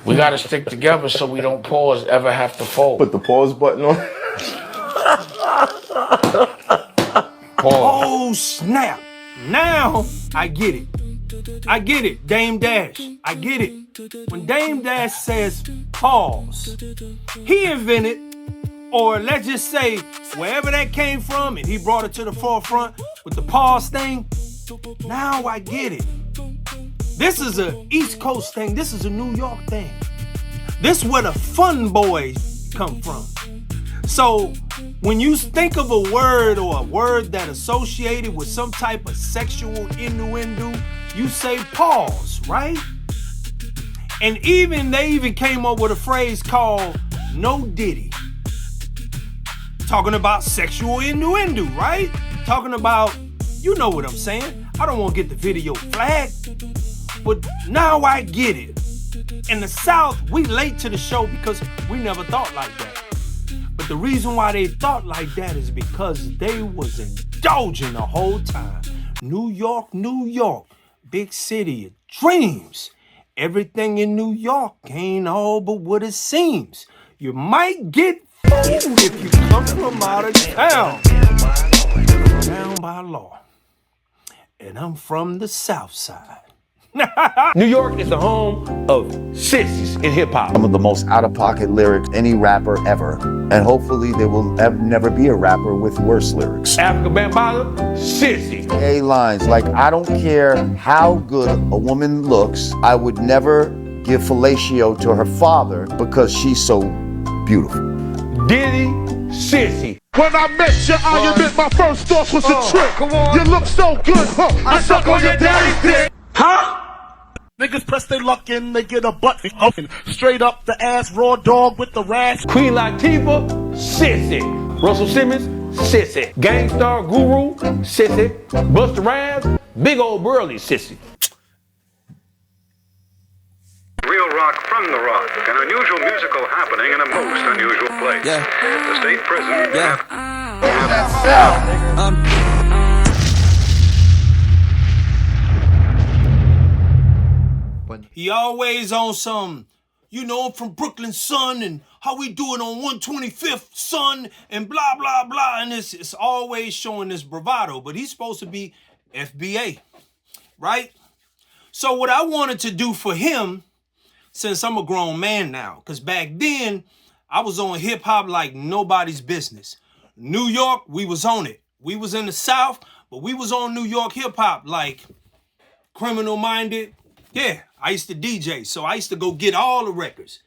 We gotta stick together so we don't ever have to fold. Put the pause button on. Pause. Oh, snap. Now I get it. I get it, Dame Dash. I get it. When Dame Dash says pause, he invented, or let's just say wherever that came from, and he brought it to the forefront with the pause thing. Now I get it. This is a East Coast thing. This is a New York thing. This is where the fun boys come from. So when you think of a word or a word that associated with some type of sexual innuendo, you say pause, right? And they even came up with a phrase called no Diddy. Talking about sexual innuendo, right? Talking about, you know what I'm saying. I don't want to get the video flagged, but now I get it. In the South, we late to the show because we never thought like that. But the reason why they thought like that is because they was indulging the whole time. New York, big city of dreams. Everything in New York ain't all but what it seems. You might get fooled if you come from out of town. Down by law. And I'm from the South Side. New York is the home of sissies in hip hop. Some of the most out-of-pocket lyrics any rapper ever. And hopefully there will never be a rapper with worse lyrics. Africa Bambaataa, sissy. A lines like, I don't care how good a woman looks, I would never give fellatio to her father because she's so beautiful. Diddy, sissy. When I met you, I admit my first thought was a trick. You look so good, huh? I suck on your daddy's dick. Huh? Niggas press their luck in, they get a butt open. Straight up the ass, raw dog with the rash. Queen Latifah, sissy. Russell Simmons, sissy. Gangstar Guru, sissy. Busta Rhymes, big old burly sissy. Real rock from the rock, an unusual musical happening in a most unusual place. Yeah. The state prison. Yeah. He always on some, you know, I'm from Brooklyn, son, and how we doing on 125th, son, and blah, blah, blah. And it's always showing this bravado, but he's supposed to be FBA, right? So what I wanted to do for him, since I'm a grown man now, because back then, I was on hip hop like nobody's business. New York, we was on it. We was in the South, but we was on New York hip hop like Criminal Minded. Yeah, I used to DJ, so I used to go get all the records.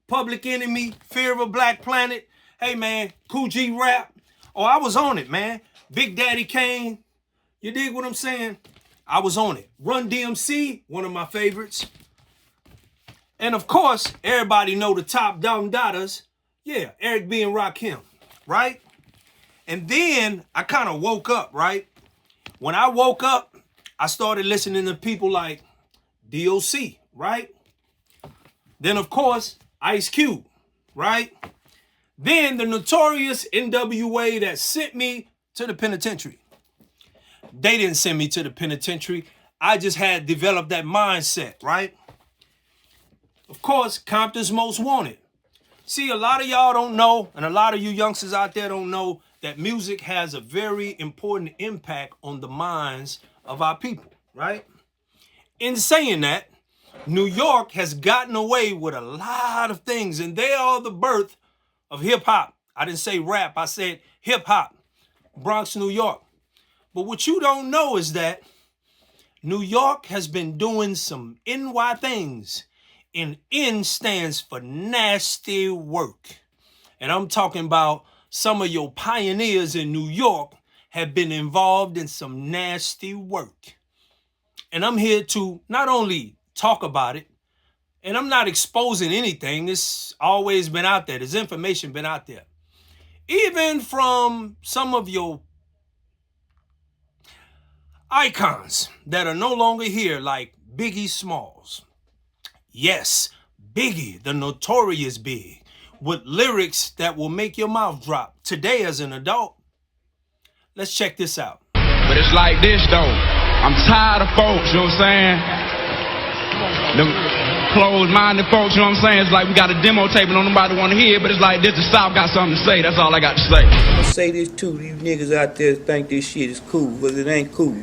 Public Enemy, Fear of a Black Planet. Hey, man, Cool G Rap. Oh, I was on it, man. Big Daddy Kane. You dig what I'm saying? I was on it. Run DMC, one of my favorites. And, of course, everybody know the top Dom Dadas. Yeah, Eric B. and Rakim, right? And then I kind of woke up, right? When I woke up, I started listening to people like DOC, right? Then, of course, Ice Cube, right? Then the notorious NWA that sent me to the penitentiary. They didn't send me to the penitentiary. I just had developed that mindset, right? Of course, Compton's Most Wanted. See, a lot of y'all don't know, and a lot of you youngsters out there don't know that music has a very important impact on the minds of our people, right? In saying that, New York has gotten away with a lot of things, and they are the birth of hip-hop. I didn't say rap, I said hip-hop. Bronx, New York. But what you don't know is that New York has been doing some NY things, and N stands for nasty work. And I'm talking about some of your pioneers in New York have been involved in some nasty work. And I'm here to not only talk about it, and I'm not exposing anything. It's always been out there. There's information been out there. Even from some of your icons that are no longer here, like Biggie Smalls. Yes, Biggie, the notorious Big, with lyrics that will make your mouth drop. Today as an adult, let's check this out. But it's like this though. I'm tired of folks, you know what I'm saying? closed-minded folks, you know what I'm saying? It's like we got a demo tape and don't nobody want to hear it, but it's like this the South got something to say. That's all I got to say. I'm gonna say this too, these niggas out there think this shit is cool, but it ain't cool.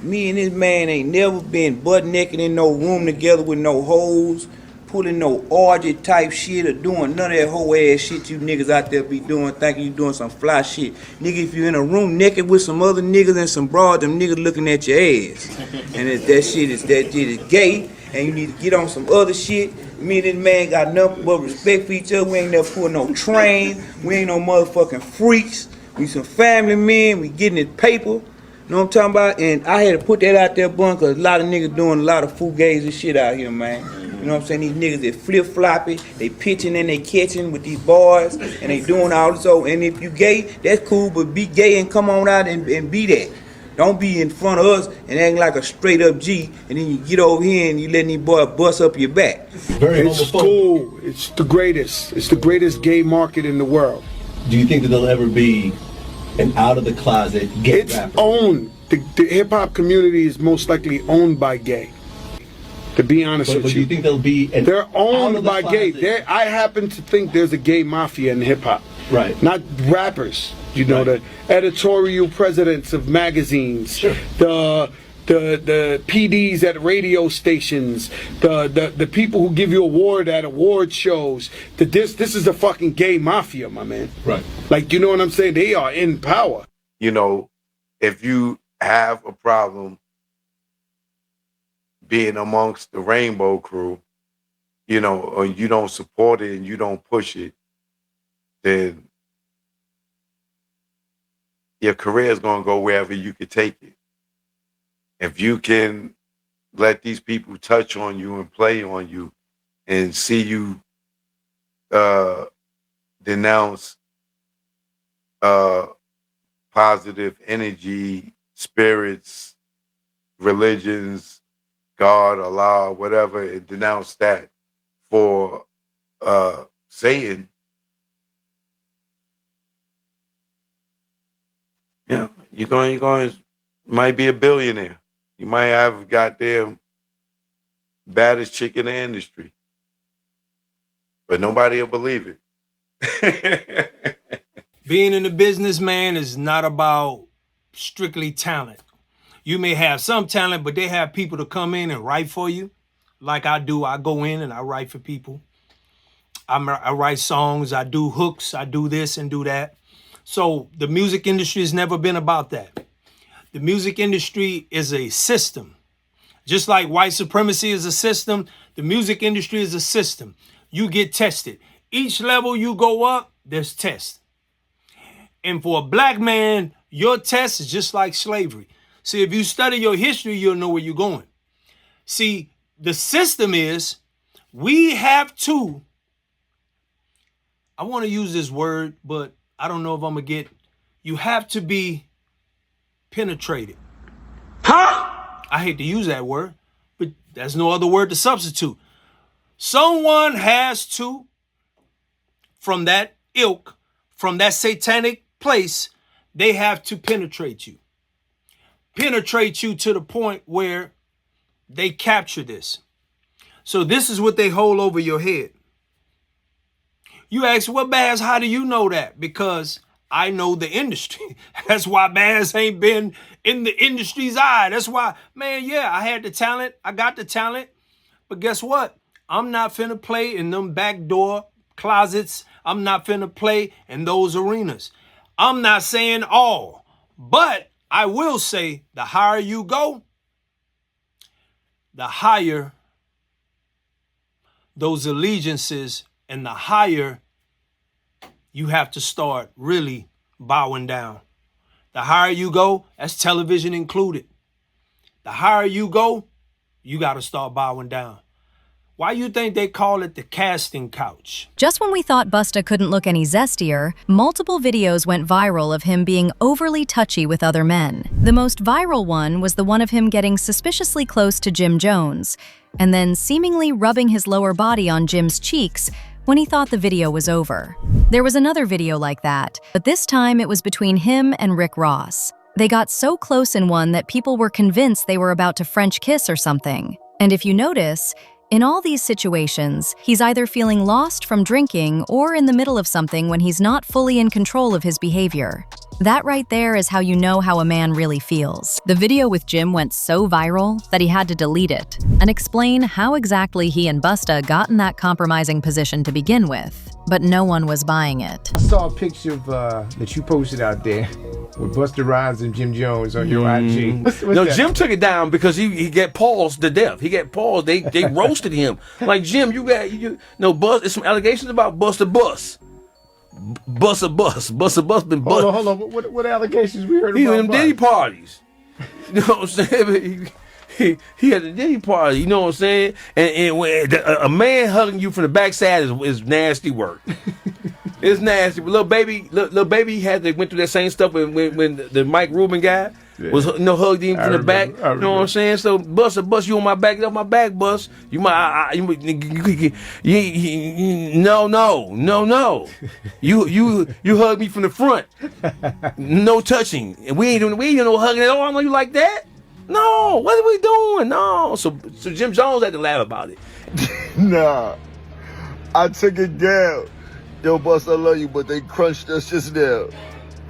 Me and this man ain't never been butt naked in no room together with no hoes, pulling no orgy type shit or doing none of that whole ass shit you niggas out there be doing, thinking you doing some fly shit. Nigga, if you in a room naked with some other niggas and some broad, them niggas looking at your ass. And if that shit is gay, and you need to get on some other shit. Me and this man got nothing but respect for each other. We ain't never pulling no train. We ain't no motherfucking freaks. We some family men. We getting it paper. You know what I'm talking about? And I had to put that out there, bun, because a lot of niggas doing a lot of fugazi shit out here, man. You know what I'm saying? These niggas, they flip-floppy, they pitching and they catching with these boys, and they doing all this. So, and if you gay, that's cool, but be gay and come on out and be that. Don't be in front of us and acting like a straight-up G, and then you get over here and you letting these boys bust up your back. It's cool. It's the greatest. It's the greatest gay market in the world. Do you think that there'll ever be an out-of-the-closet gay rapper? It's owned. The hip-hop community is most likely owned by gay. To be honest with you. But do you think there'll be an They're owned by gay. I happen to think there's a gay mafia in hip-hop. Right. Not rappers. You know, the editorial presidents of magazines, sure. the PDs at radio stations, the people who give you award at award shows. This is the fucking gay mafia, my man. Right. Like, you know what I'm saying? They are in power. You know, if you have a problem being amongst the Rainbow Crew, you know, or you don't support it and you don't push it, then your career is going to go wherever you can take it. If you can let these people touch on you and play on you and see you denounce positive energy, spirits, religions, God, Allah, whatever, and denounce that for Satan, yeah, you're going might be a billionaire. You might have goddamn baddest chick in the industry, but nobody will believe it. Being in the business, man, is not about strictly talent. You may have some talent, but they have people to come in and write for you. Like I do, I go in and I write for people. I write songs, I do hooks, I do this and do that. So the music industry has never been about that. The music industry is a system. Just like white supremacy is a system, the music industry is a system. You get tested. Each level you go up, there's tests. And for a black man, your test is just like slavery. See, if you study your history, you'll know where you're going. See, the system is we have to, I want to use this word, but I don't know if I'm going to get, you have to be penetrated. Huh? I hate to use that word, but there's no other word to substitute. Someone has to, from that ilk, from that satanic place, they have to penetrate you. Penetrate you to the point where they capture this. So this is what they hold over your head. You ask, well, Baz, how do you know that? Because I know the industry. That's why Baz ain't been in the industry's eye. That's why, man, yeah, I had the talent. I got the talent. But guess what? I'm not finna play in them back door closets. I'm not finna play in those arenas. I'm not saying all, but I will say the higher you go, the higher those allegiances and the higher you have to start really bowing down. The higher you go, that's television included. The higher you go, you got to start bowing down. Why you think they call it the casting couch? Just when we thought Busta couldn't look any zestier, multiple videos went viral of him being overly touchy with other men. The most viral one was the one of him getting suspiciously close to Jim Jones, and then seemingly rubbing his lower body on Jim's cheeks when he thought the video was over. There was another video like that, but this time it was between him and Rick Ross. They got so close in one that people were convinced they were about to French kiss or something. And if you notice, In all these situations, he's either feeling lost from drinking or in the middle of something when he's not fully in control of his behavior. That right there is how you know how a man really feels. The video with Jim went so viral that he had to delete it and explain how exactly he and Busta got in that compromising position to begin with. But no one was buying it. I saw a picture of that you posted out there with Busta Rhymes and Jim Jones on your IG. What's No, that? Jim took it down because he got paused to death. He got paused. They roasted him. Like, Jim, Bust. It's some allegations about Busta Bus. Busta Bus been bust. Hold on. What allegations we heard He about? was in Diddy parties. You know what I'm saying? He had a Diddy party. You know what I'm saying? And when a man hugging you from the backside is nasty work. It's nasty. But little baby went through that same stuff when the Mike Rubin guy was hugged him from the back. You know what I'm saying? So Bus, you on my back, get off my back, Bus. You no. You hug me from the front. No touching. And we ain't doing no hugging at all. I know you like that. No, what are we doing? No. So Jim Jones had to laugh about it. Nah, I took it down. Yo, Bust, I love you, but they crunched us just now.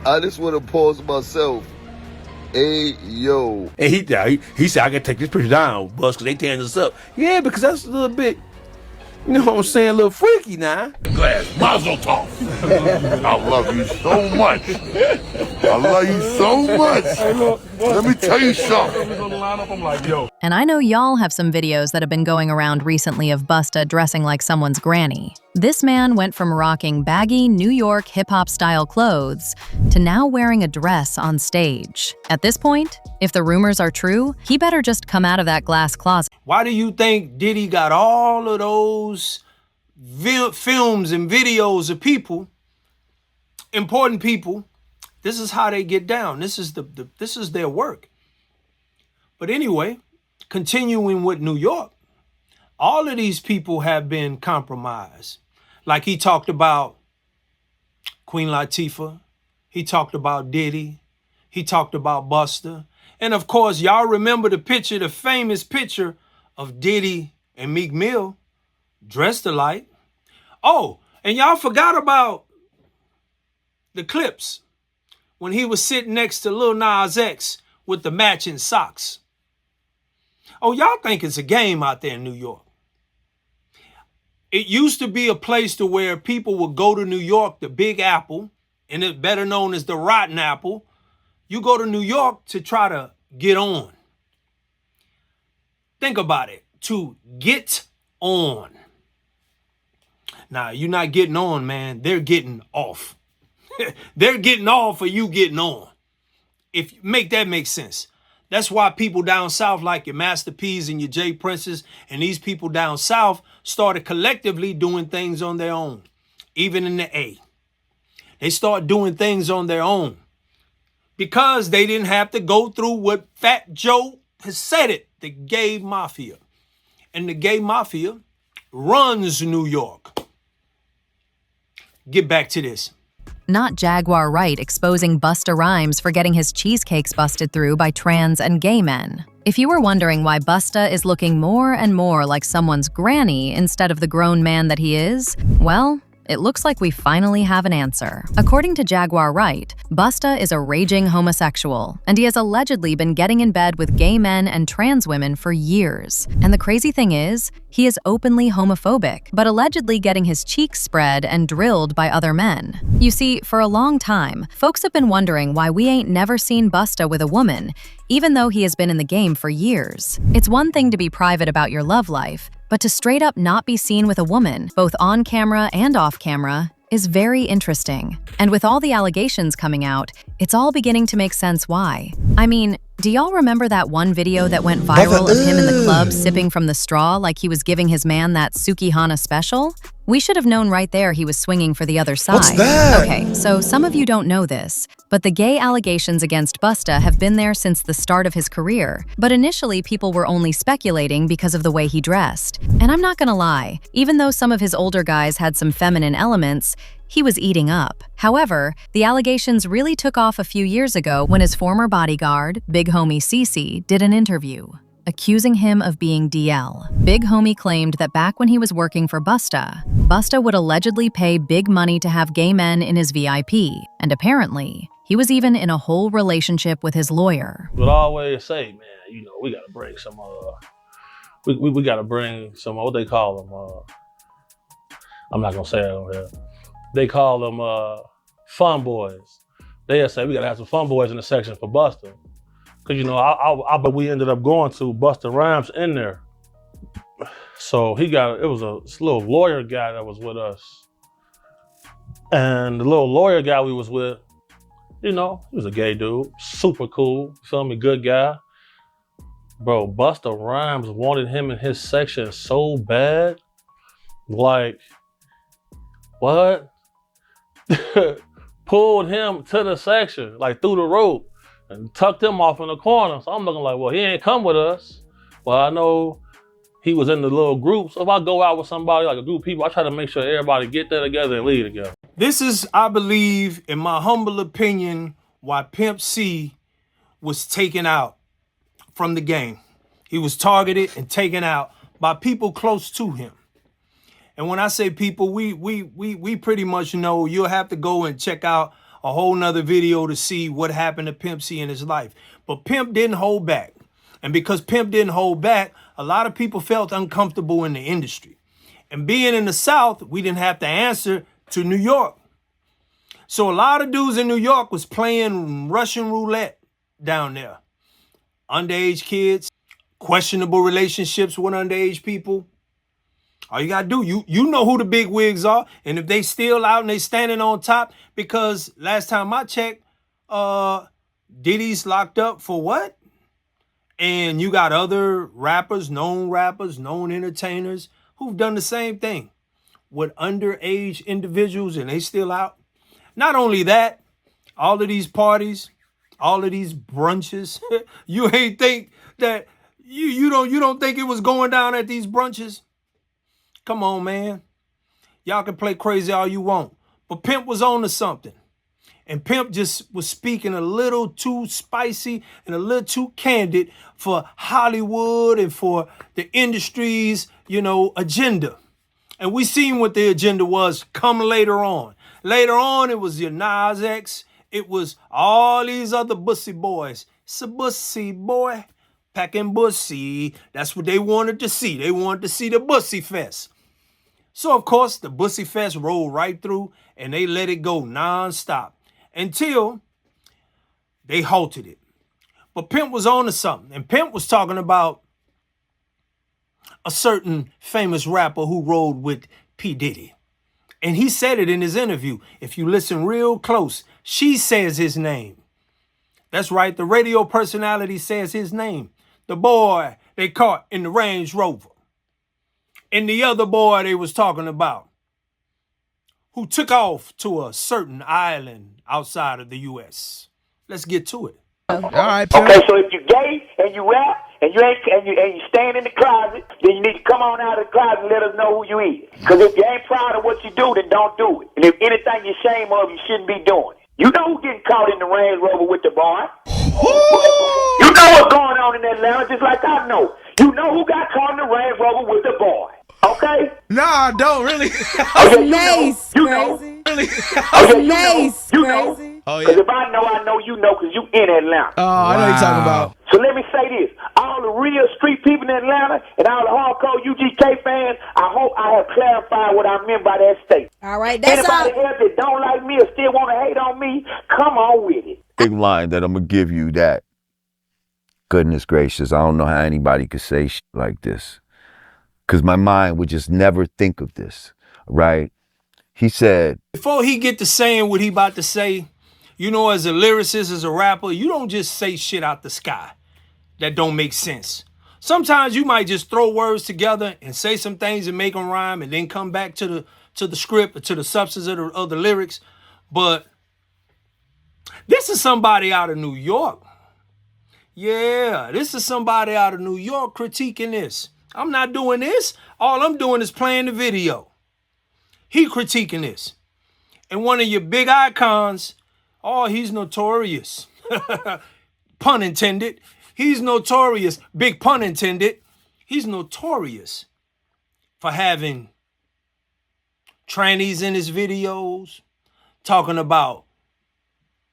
I just want to pause myself. Hey, yo. And he said, I got to take this picture down, Bust, because they tearing us up. Yeah, because that's a little bit, you know what I'm saying, a little freaky now. Glass, mazel tov. I love you so much. I love you so much. Let me tell you something. And I know y'all have some videos that have been going around recently of Busta dressing like someone's granny. This man went from rocking baggy New York hip-hop style clothes to now wearing a dress on stage. At this point, if the rumors are true, he better just come out of that glass closet. Why do you think Diddy got all of those films and videos of people, important people? This is how they get down. This is their work. But anyway, continuing with New York, all of these people have been compromised. Like he talked about Queen Latifah, he talked about Diddy, he talked about Busta. And of course, y'all remember the famous picture of Diddy and Meek Mill dressed alike. Oh, and y'all forgot about the clips when he was sitting next to Lil Nas X with the matching socks. Oh, y'all think it's a game out there in New York. It used to be a place to where people would go to New York, the Big Apple, and it's better known as the Rotten Apple. You go to New York to try to get on. Think about it, to get on. Now, you're not getting on, man. They're getting off. They're getting off for you getting on. Make that make sense. That's why people down south like your Master P's and your J Princes and these people down south started collectively doing things on their own. Even in the A. They start doing things on their own because they didn't have to go through what Fat Joe has said it, the gay mafia. And the gay mafia runs New York. Get back to this. Not Jaguar Wright exposing Busta Rhymes for getting his cheesecakes busted through by trans and gay men. If you were wondering why Busta is looking more and more like someone's granny instead of the grown man that he is, well, it looks like we finally have an answer. According to Jaguar Wright, Busta is a raging homosexual, and he has allegedly been getting in bed with gay men and trans women for years. And the crazy thing is, he is openly homophobic, but allegedly getting his cheeks spread and drilled by other men. You see, for a long time, folks have been wondering why we ain't never seen Busta with a woman, even though he has been in the game for years. It's one thing to be private about your love life, but to straight up not be seen with a woman, both on camera and off camera, is very interesting. And with all the allegations coming out, it's all beginning to make sense why. I mean, do y'all remember that one video that went viral of him in the club sipping from the straw like he was giving his man that Sukihana special? We should have known right there he was swinging for the other side. What's that? Okay, so some of you don't know this, but the gay allegations against Busta have been there since the start of his career. But initially, people were only speculating because of the way he dressed. And I'm not gonna lie, even though some of his older guys had some feminine elements, he was eating up. However, the allegations really took off a few years ago when his former bodyguard, Big Homie Cece, did an interview. accusing him of being DL. Big Homie claimed that back when he was working for Busta would allegedly pay big money to have gay men in his VIP, and apparently, he was even in a whole relationship with his lawyer. But I always say, man, you know, we gotta bring some, we gotta bring some, what they call them, I'm not gonna say it over here. They call them fun boys. They'll say we gotta have some fun boys in the section for Busta. Cause you know, I bet we ended up going to Busta Rhymes in there. So it was a little lawyer guy that was with us. And the little lawyer guy we was with, you know, he was a gay dude, super cool, you feel me, good guy. Bro, Busta Rhymes wanted him in his section so bad. Like, what? Pulled him to the section, like through the rope, and tucked him off in the corner. So I'm looking like, well, he ain't come with us. Well, I know he was in the little group. So if I go out with somebody, like a group of people, I try to make sure everybody get there together and leave together. This is, I believe, in my humble opinion, why Pimp C was taken out from the game. He was targeted and taken out by people close to him. And when I say people, we pretty much know. You'll have to go and check out a whole nother video to see what happened to Pimp C in his life. But Pimp didn't hold back. And because Pimp didn't hold back, a lot of people felt uncomfortable in the industry. And being in the South, we didn't have to answer to New York. So a lot of dudes in New York was playing Russian roulette down there. Underage kids, questionable relationships with underage people. All you gotta do, you know who the big wigs are, and if they still out and they standing on top, because last time I checked, Diddy's locked up for what? And you got other rappers, known entertainers who've done the same thing with underage individuals, and they still out. Not only that, all of these parties, all of these brunches, you ain't think that you don't think it was going down at these brunches? Come on, man. Y'all can play crazy all you want. But Pimp was on to something. And Pimp just was speaking a little too spicy and a little too candid for Hollywood and for the industry's, agenda. And we seen what the agenda was come later on. Later on, it was your Nas X. It was all these other bussy boys. It's a bussy boy. Packing bussy. That's what they wanted to see. They wanted to see the bussy fest. So, of course, the bussy fest rolled right through and they let it go nonstop until they halted it. But Pimp was on to something. And Pimp was talking about a certain famous rapper who rode with P. Diddy. And he said it in his interview. If you listen real close, she says his name. That's right. The radio personality says his name. The boy they caught in the Range Rover. And the other boy they was talking about, who took off to a certain island outside of the U.S. Let's get to it. All right, Pimp. Okay, so if you gay and you rap and you stand in the closet, then you need to come on out of the closet and let us know who you is. Because if you ain't proud of what you do, then don't do it. And if anything you're ashamed of, you shouldn't be doing it. You know who's getting caught in the Range Rover with the boy. You know what's going on in Atlanta, just like I know. You know who got caught in the Range Rover with the boy. Okay? No, I don't really. Nice, you know. Really? Nice, you know. Oh, yeah. Because if I know you know, because you in Atlanta. Oh, I know what you're talking about. So let me say this. All the real street people in Atlanta and all the hardcore UGK fans, I hope I have clarified what I meant by that statement. All right, that's all. Anybody else that don't like me or still want to hate on me, come on with it. Big line that I'm going to give you that. Goodness gracious, I don't know how anybody could say shit like this. Because my mind would just never think of this, right? He said... Before he get to saying what he about to say, as a lyricist, as a rapper, you don't just say shit out the sky that don't make sense. Sometimes you might just throw words together and say some things and make them rhyme and then come back to the script or to the substance of the lyrics. But this is somebody out of New York. Yeah, this is somebody out of New York critiquing this. I'm not doing this. All I'm doing is playing the video. He critiquing this. And one of your big icons, he's notorious. Pun intended. He's notorious, big pun intended, he's notorious for having trannies in his videos, talking about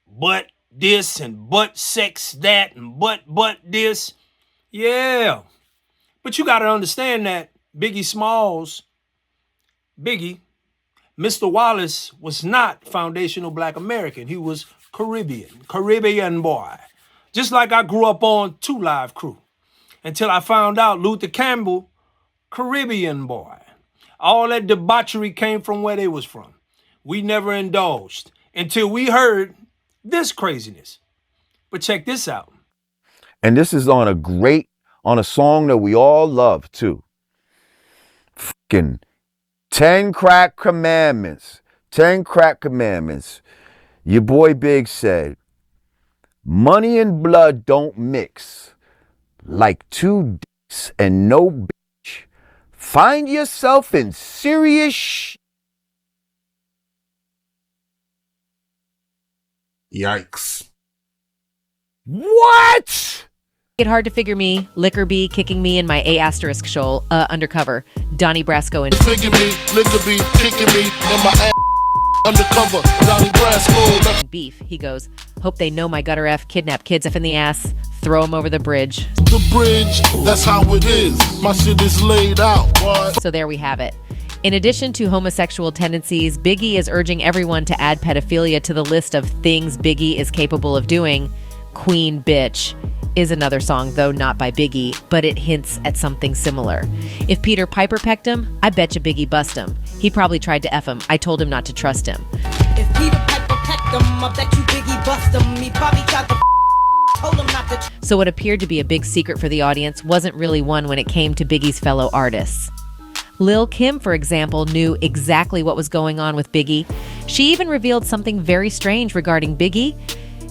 butt this and butt sex that and butt this. Yeah. But you got to understand that Biggie Smalls, Mr. Wallace was not foundational Black American. He was Caribbean boy. Just like I grew up on 2 Live Crew until I found out Luther Campbell, Caribbean boy. All that debauchery came from where they was from. We never indulged until we heard this craziness. But check this out. And this is on a song that we all love too. Fucking 10 crack commandments. 10 crack commandments. Your boy Big said, money and blood don't mix. Like 2 dicks and no bitch. Find yourself in serious Yikes. What? It hard to figure me, Liquor Bee kicking me in my A** shoal, undercover, Donnie Brasco and Figure me, Liquor Bee kicking me in my ass. Undercover, Donnie Brasco. Beef. He goes, hope they know my gutter F, kidnap kids F in the ass, throw them over the bridge. The bridge, that's how it is. My shit is laid out. What? So there we have it. In addition to homosexual tendencies, Biggie is urging everyone to add pedophilia to the list of things Biggie is capable of doing. Queen Bitch is another song, though not by Biggie, but it hints at something similar. If Peter Piper pecked him, I bet you Biggie bust him. He probably tried to F him. I told him not to trust him. If Peter Piper pecked him, I bet you Biggie bust him. He probably tried to told him not to. So what appeared to be a big secret for the audience wasn't really one when it came to Biggie's fellow artists. Lil' Kim, for example, knew exactly what was going on with Biggie. She even revealed something very strange regarding Biggie.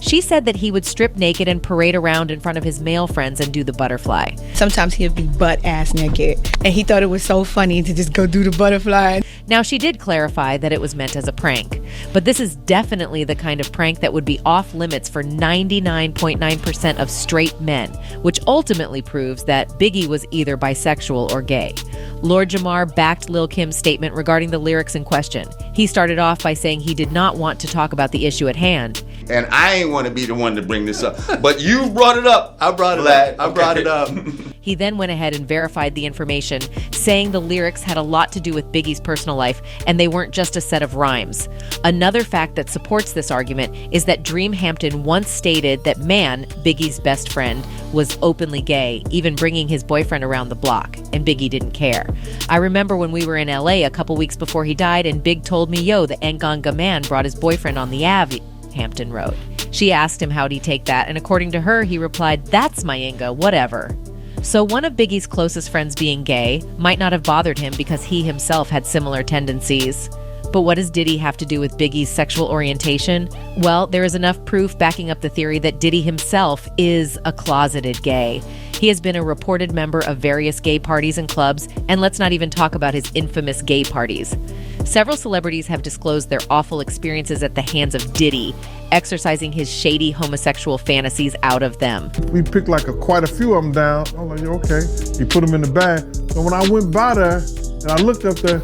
She said that he would strip naked and parade around in front of his male friends and do the butterfly. Sometimes he'd be butt-ass naked, and he thought it was so funny to just go do the butterfly. Now, she did clarify that it was meant as a prank, but this is definitely the kind of prank that would be off limits for 99.9% of straight men, which ultimately proves that Biggie was either bisexual or gay. Lord Jamar backed Lil' Kim's statement regarding the lyrics in question. He started off by saying he did not want to talk about the issue at hand. And I ain't want to be the one to bring this up, but you brought it up. I brought it up. He then went ahead and verified the information, saying the lyrics had a lot to do with Biggie's personal life, and they weren't just a set of rhymes. Another fact that supports this argument is that Dream Hampton once stated that Man, Biggie's best friend, was openly gay, even bringing his boyfriend around the block, and Biggie didn't care. I remember when we were in LA a couple weeks before he died, and Big told me, yo, the Nganga Man brought his boyfriend on the Ave, Hampton Road. She asked him how'd he take that, and according to her, he replied, that's my Inga, whatever. So one of Biggie's closest friends being gay might not have bothered him because he himself had similar tendencies. But what does Diddy have to do with Biggie's sexual orientation? Well, there is enough proof backing up the theory that Diddy himself is a closeted gay. He has been a reported member of various gay parties and clubs, and let's not even talk about his infamous gay parties. Several celebrities have disclosed their awful experiences at the hands of Diddy, exercising his shady homosexual fantasies out of them. We picked quite a few of them down. I was like, okay. He put them in the bag. So when I went by there and I looked up there,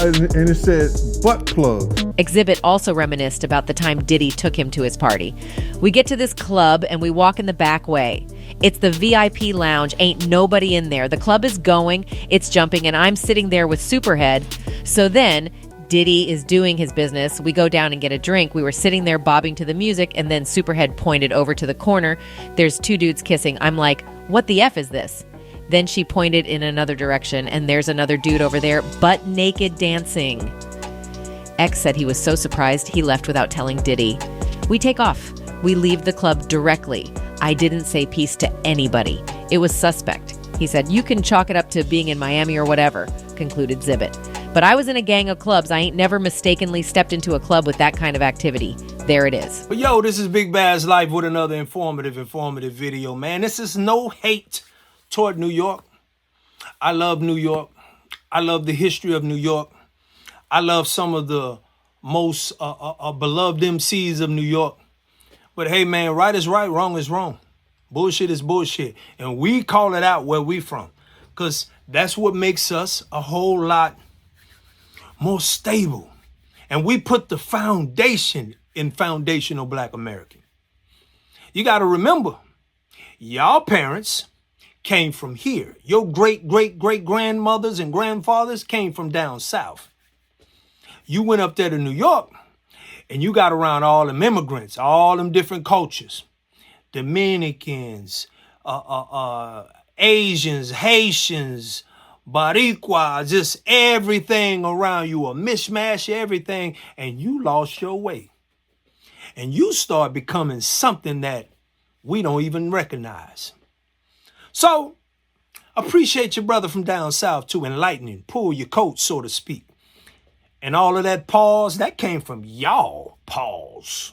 and it said butt plug. Exhibit also reminisced about the time Diddy took him to his party. We get to this club and we walk in the back way. It's the VIP lounge, ain't nobody in there. The club is going, it's jumping, and I'm sitting there with Superhead. So then Diddy is doing his business. We go down and get a drink. We were sitting there bobbing to the music, and then Superhead pointed over to the corner. There's 2 dudes kissing. I'm like, what the F is this? Then she pointed in another direction, and there's another dude over there, butt naked dancing. X said he was so surprised he left without telling Diddy. We take off. We leave the club directly. I didn't say peace to anybody. It was suspect. He said, you can chalk it up to being in Miami or whatever, concluded Zibbit. But I was in a gang of clubs. I ain't never mistakenly stepped into a club with that kind of activity. There it is. But yo, this is Big Bad's Life with another informative video, man. This is no hate toward New York. I love New York. I love the history of New York. I love some of the most beloved MCs of New York. But hey, man, right is right, wrong is wrong. Bullshit is bullshit. And we call it out where we from. Because that's what makes us a whole lot more stable. And we put the foundation in foundational Black American. You got to remember, y'all parents came from here. Your great-great-great-grandmothers and grandfathers came from down south. You went up there to New York, and you got around all them immigrants, all them different cultures. Dominicans, Asians, Haitians, Bariquas, just everything around you, a mishmash, everything, and you lost your way. And you start becoming something that we don't even recognize. So, appreciate your brother from down south too, enlightening, pull your coat, so to speak. And all of that pause, that came from y'all pause.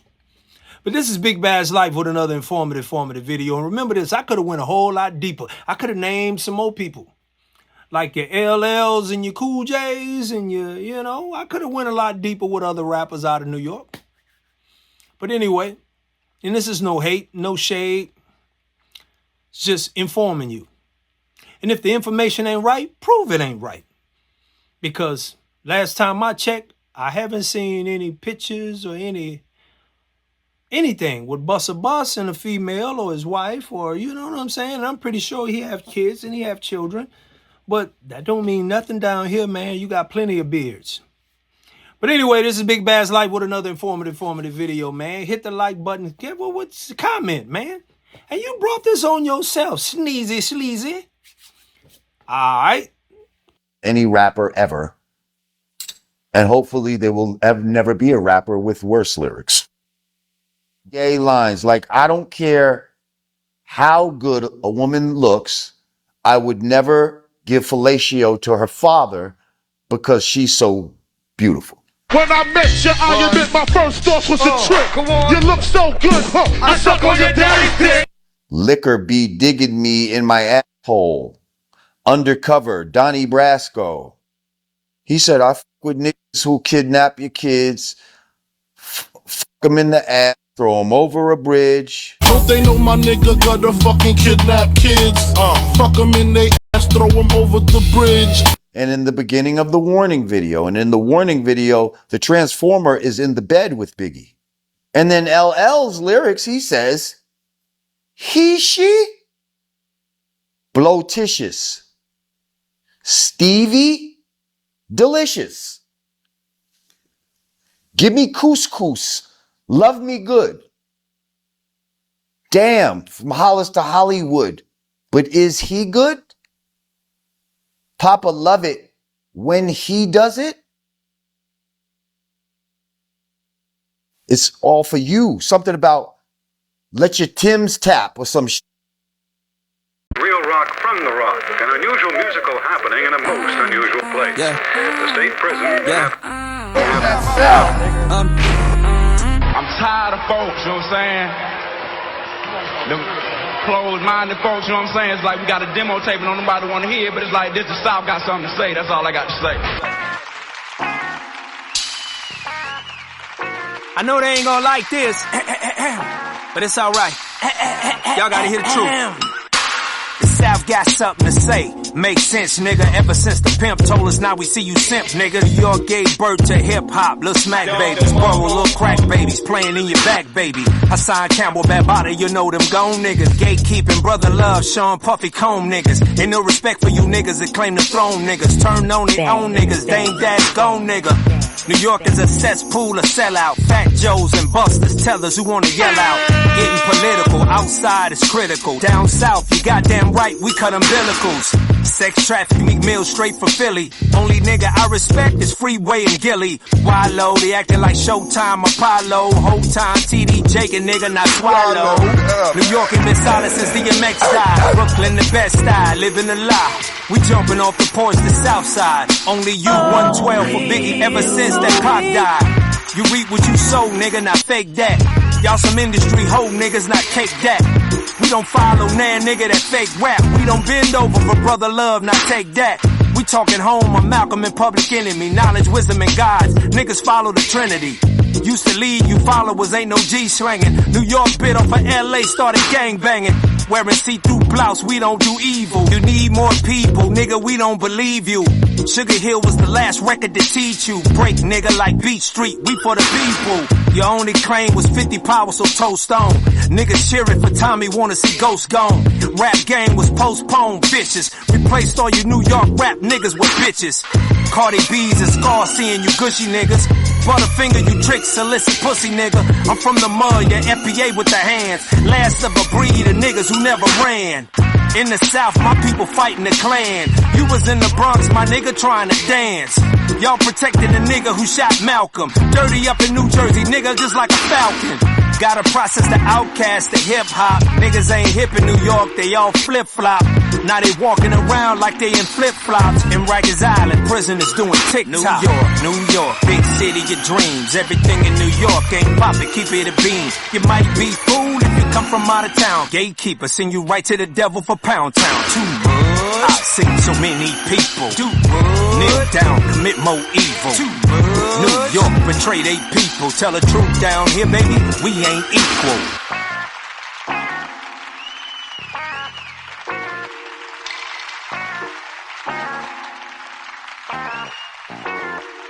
But this is Big Bad's Life with another informative video. And remember this, I could have went a whole lot deeper. I could have named some more people. Like your LLs and your Cool J's and you know, I could have went a lot deeper with other rappers out of New York. But anyway, and this is no hate, no shade. It's just informing you. And if the information ain't right, prove it ain't right. Because last time I checked, I haven't seen any pictures or anything with But and a female or his wife or, you know what I'm saying? And I'm pretty sure he have kids and he have children. But that don't mean nothing down here, man. You got plenty of beards. But anyway, this is Big Bad's Life with another informative video, man. Hit the like button. What's the comment, man? And you brought this on yourself, sleazy. All right. Any rapper ever. And hopefully there will never be a rapper with worse lyrics. Gay lines. Like, I don't care how good a woman looks. I would never give fellatio to her father because she's so beautiful. When I met you, I admit my first thoughts was a trick. You look so good, I suck on your daddy's dick. Liquor be digging me in my asshole. Undercover, Donnie Brasco. He said, I fuck with niggas who kidnap your kids, fuck them in the ass, throw them over a bridge. Don't they know my nigga gotta fucking kidnap kids? Fuck them in they ass, throw them over the bridge. And in the beginning of the warning video, the Transformer is in the bed with Biggie. And then LL's lyrics, he says, he, she, blotitious, Stevie, delicious. Give me couscous, love me good. Damn, from Hollis to Hollywood, but is he good? Papa love it when he does it. It's all for you. Something about let your Timbs tap or some shit. Real rock from the rock. An unusual musical happening in a most unusual place. The state prison. I'm tired of folks, you know what I'm saying? Them closed-minded folks, you know what I'm saying? It's like we got a demo tape and don't nobody want to hear it, but it's like this the South got something to say. That's all I got to say. I know they ain't gonna like this, but it's alright. Y'all gotta hear the truth. The South got something to say. Makes sense, nigga. Ever since the pimp told us now we see you simp, nigga. New York gave birth to hip-hop, little smack babies. Borrow little crack babies, playing in your back, baby. Hassan Campbell, Bad Body, you know them gone niggas. Gatekeeping, Brother Love, Sean Puffy, Comb niggas. Ain't no respect for you niggas that claim the throne niggas. Turn on their own niggas, Dame Dash gone nigga. New York is a cesspool of sellout. Fat Joes and busters, tellers who wanna yell out. Getting political, outside is critical. Down south, you goddamn right, we cut umbilicals. Sex traffic, Meek Mill straight from Philly. Only nigga I respect is Freeway and Gilly. Wallow, they acting like Showtime, Apollo. Whole time, TD, Jake and nigga not swallow. New York ain't been solid since DMX died. Brooklyn the best style, living a lie. We jumping off the porch to Southside. Only you 112 for Biggie ever since that Pac died. You reap what you sow, nigga, not fake that. Y'all some industry hoe niggas, not cake that. We don't follow nan nigga that fake rap. We don't bend over for brother love, not take that. We talking home, I'm Malcolm and Public Enemy. Knowledge, wisdom, and gods. Niggas follow the Trinity. Used to lead you followers, ain't no G slanging. New York bit off of LA, started gang banging. Wearing see-through blouse, we don't do evil. You need more people, nigga, we don't believe you. Sugar Hill was the last record to teach you. Break, nigga, like Beat Street, we for the people. Your only claim was 50 power, so toast on. Niggas cheering for Tommy, wanna see Ghost gone. Rap game was postponed, vicious. Replaced all you New York rap niggas with bitches. Cardi B's and scars seeing you gushy niggas. Butterfinger, you trick, solicit pussy nigga. I'm from the mud, yeah, FBA with the hands. Last of a breed of niggas who never ran. In the South, my people fighting the Klan. You was in the Bronx, my nigga, trying to dance. Y'all protecting the nigga who shot Malcolm. Dirty up in New Jersey, nigga, just like a falcon. Gotta process the outcast, the hip-hop. Niggas ain't hip in New York, they all flip-flop. Now they walking around like they in flip-flops. In Rikers Island, prisoners doing TikTok. New York, big city of dreams. Everything in New York ain't poppin', keep it a beam. You might be fooled if you come from out of town. Gatekeepers send you right to the devil for Pound Town. Too much. I've seen so many people. Too much. Kneel down, commit more evil. Too much. New York betray they people. Tell the truth down here, baby, we ain't equal.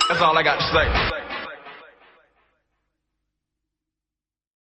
That's all I got to say.